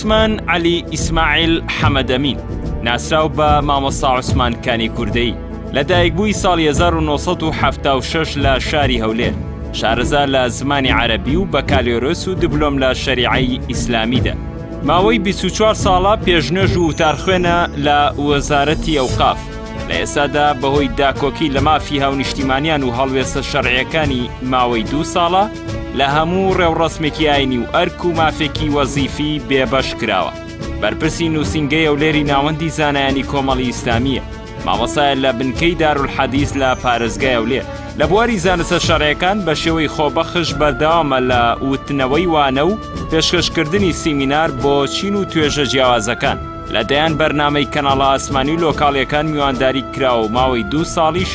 عوسمان علی ئیسماعیل حەمەدەمین ناسراو بە مامۆستا عوسمانکانی کوردەیی لە دایکبووی ساڵی 1976 لە شاری هەولێر، شارەزا لە زمانی عەرەبی و بەکالۆرۆس و دیپلۆم لە شەریعەی ئیسلامیدا. ماوەی 24 ساڵە پێشنوێژ و وتارخوێنە لە وەزارەتی ئەوقاف. لە ئێستادا بەهۆی داکۆکی لە مافی هاونیشتیمانیان و هەڵوێستە شەرعیەکانی ماوەی 2 ساڵە لە هەموو ڕێوڕەسمێکی ئاینی و ئەرک و مافێکی وەزیفی بێبەش کراوە. بەرپرسی نووسینگەی ئەولێری ناوەندی زانایانی کۆمەڵی ئیسلامیە، مامۆستایە لە بنکەی دارولحەدیث لە پارێزگای ئەولێر. لە بواری زانستە شەرعیەکان بە شێوەی خۆبەخش بەردەوامە لە وتنەوەی وانە و پێشکەشکردنی سیمینار بۆ چین و توێژە جیاوازەکان. لەدایان بەرنامەی کەناڵە ئاسمانی و لۆکاڵیەکان میوانداری کراوە و ماوەی 2 ساڵیش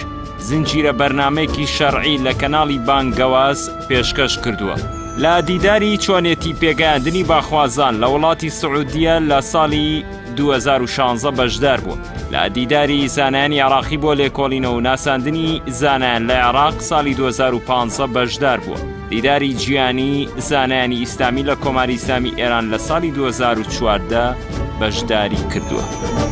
زنجیرە بەرنامەیەکی شەرعی لە کەناڵی بانگەواز پێشکەش کردووە. لە دیداری چۆنێتی پێگەیاندنی باخوازان لە وڵاتی سعودیە لە ساڵی 2016 بەشدار بووە. لە دیداری زانایانی عێراقی بۆ لێکۆڵینەوە و ناساندنی زانایان لە عێراق ساڵی 2015 بەشدار بووە. دیداری جیانی زانایانی ئیسلامی لە کۆماری ئیسلامی ئێران لە ساڵی 2014 بەشداری کردووە.